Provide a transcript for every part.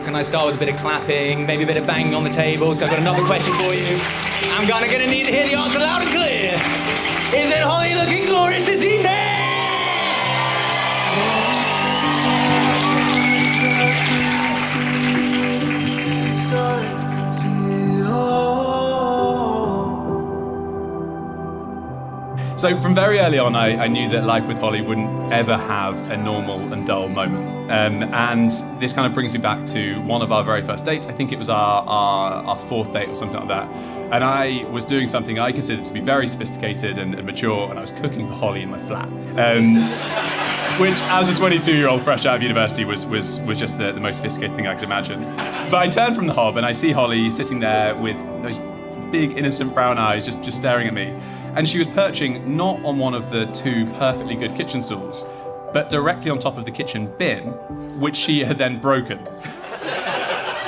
Can I start with a bit of clapping, maybe a bit of banging on the table? So I've got another question for you. I'm gonna need to hear the answer loud and clear. Is it Holly looking glorious this evening? So from very early on, I knew that life with Holly wouldn't ever have a normal and dull moment. And this kind of brings me back to one of our very first dates. I think it was our fourth date or something like that. And I was doing something I considered to be very sophisticated and mature, and I was cooking for Holly in my flat. Which, as a 22-year-old fresh out of university, was just the most sophisticated thing I could imagine. But I turned from the hob and I see Holly sitting there with those big, innocent brown eyes just staring at me. And she was perching not on one of the two perfectly good kitchen stools, but directly on top of the kitchen bin, which she had then broken.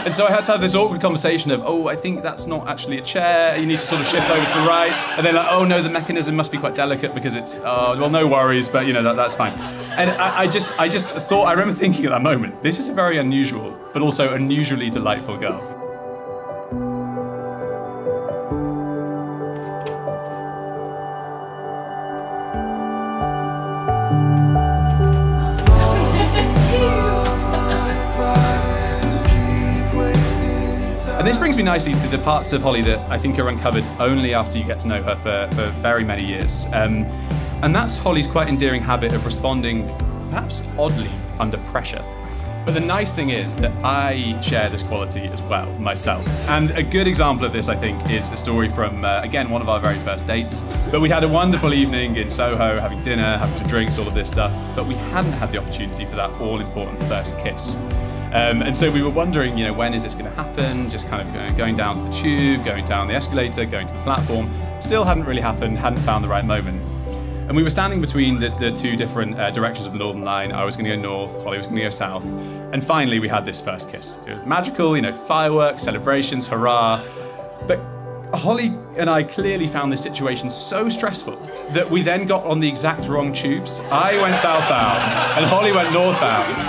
And so I had to have this awkward conversation of, I think that's not actually a chair, you need to sort of shift over to the right. And then like, no, the mechanism must be quite delicate because it's, no worries, but that's fine. And I just thought, I remember thinking at that moment, this is a very unusual, but also unusually delightful girl. And this brings me nicely to the parts of Holly that I think are uncovered only after you get to know her for very many years. And that's Holly's quite endearing habit of responding, perhaps oddly, under pressure. But the nice thing is that I share this quality as well, myself. And a good example of this, I think, is a story from, again, one of our very first dates. But we had a wonderful evening in Soho, having dinner, having some drinks, all of this stuff. But we hadn't had the opportunity for that all-important first kiss. And so we were wondering, when is this going to happen? Just kind of going down to the tube, going down the escalator, going to the platform. Still hadn't really happened, hadn't found the right moment. And we were standing between the two different directions of the Northern Line. I was going to go north, Holly was going to go south. And finally we had this first kiss. It was magical, fireworks, celebrations, hurrah. But Holly and I clearly found this situation so stressful that we then got on the exact wrong tubes. I went southbound and Holly went northbound.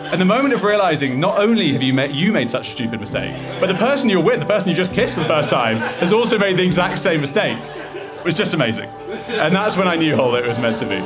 And the moment of realizing not only have you made such a stupid mistake, but the person you're with, the person you just kissed for the first time, has also made the exact same mistake. It was just amazing. And that's when I knew, Holly, it was meant to be.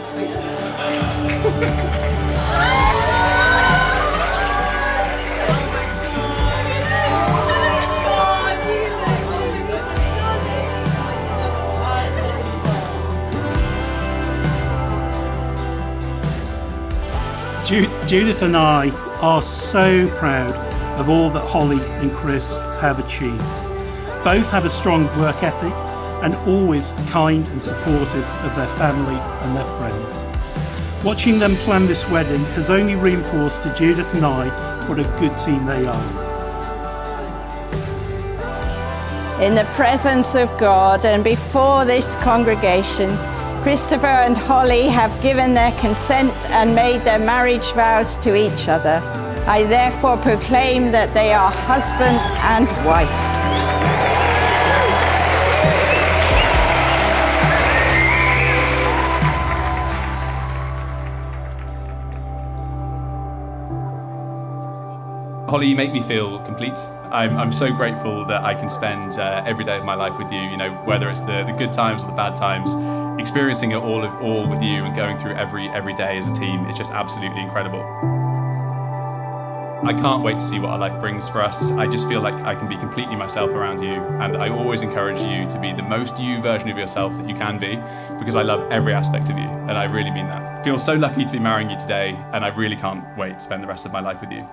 Judith and I are so proud of all that Holly and Chris have achieved. Both have a strong work ethic and always kind and supportive of their family and their friends. Watching them plan this wedding has only reinforced to Judith and I what a good team they are. In the presence of God and before this congregation, Christopher and Holly have given their consent and made their marriage vows to each other. I therefore proclaim that they are husband and wife. Holly, you make me feel complete. I'm so grateful that I can spend every day of my life with you, whether it's the good times or the bad times. Experiencing it all with you and going through every day as a team is just absolutely incredible. I can't wait to see what our life brings for us. I just feel like I can be completely myself around you, and I always encourage you to be the most you version of yourself that you can be, because I love every aspect of you, and I really mean that. I feel so lucky to be marrying you today, and I really can't wait to spend the rest of my life with you.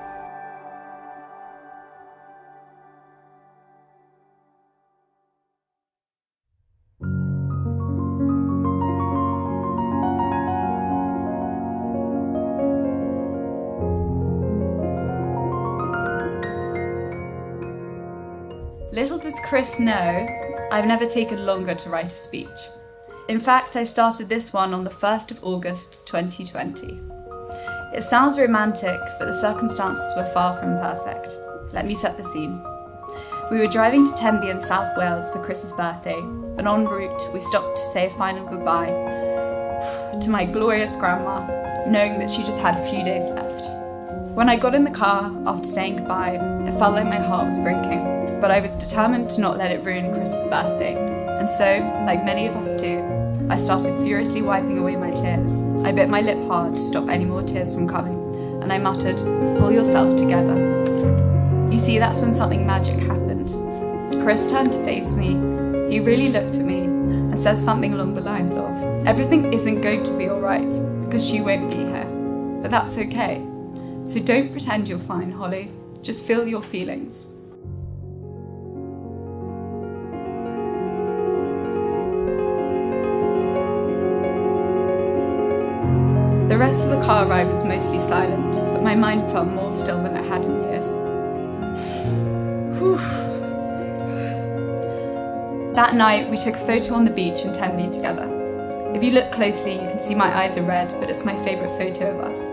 Little does Chris know, I've never taken longer to write a speech. In fact, I started this one on the 1st of August 2020. It sounds romantic, but the circumstances were far from perfect. Let me set the scene. We were driving to Tenby in South Wales for Chris's birthday, and en route we stopped to say a final goodbye to my glorious grandma, knowing that she just had a few days left. When I got in the car after saying goodbye, it felt like my heart was breaking, but I was determined to not let it ruin Chris's birthday. And so, like many of us do, I started furiously wiping away my tears. I bit my lip hard to stop any more tears from coming, and I muttered, "Pull yourself together." You see, that's when something magic happened. Chris turned to face me. He really looked at me and said something along the lines of, "Everything isn't going to be all right because she won't be here, but that's okay. So don't pretend you're fine, Holly. Just feel your feelings." The rest of the car ride was mostly silent, but my mind felt more still than it had in years. Whew. That night, we took a photo on the beach in Tenby together. If you look closely, you can see my eyes are red, but it's my favourite photo of us.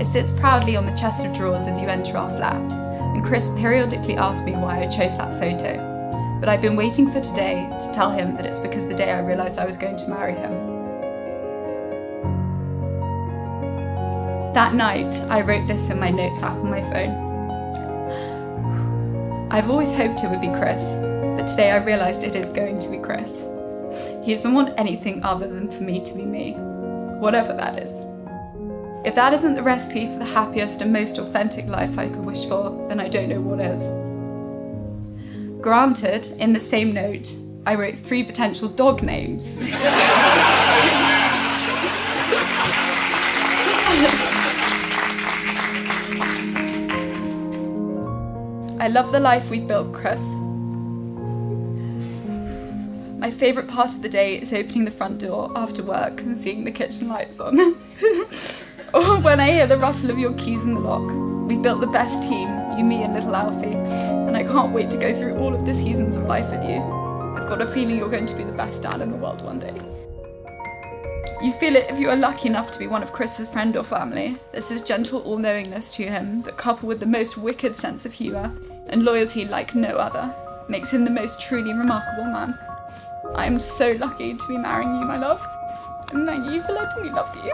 It sits proudly on the chest of drawers as you enter our flat, and Chris periodically asks me why I chose that photo. But I've been waiting for today to tell him that it's because the day I realised I was going to marry him. That night, I wrote this in my notes app on my phone. I've always hoped it would be Chris, but today I realised it is going to be Chris. He doesn't want anything other than for me to be me, whatever that is. If that isn't the recipe for the happiest and most authentic life I could wish for, then I don't know what is. Granted, in the same note, I wrote 3 potential dog names. I love the life we've built, Chris. My favourite part of the day is opening the front door after work and seeing the kitchen lights on. Or when I hear the rustle of your keys in the lock. We've built the best team, you, me and little Alfie, and I can't wait to go through all of the seasons of life with you. I've got a feeling you're going to be the best dad in the world one day. You feel it if you are lucky enough to be one of Chris's friend or family. There's this gentle all-knowingness to him that, coupled with the most wicked sense of humour and loyalty like no other, makes him the most truly remarkable man. I am so lucky to be marrying you, my love, and thank you for letting me love you.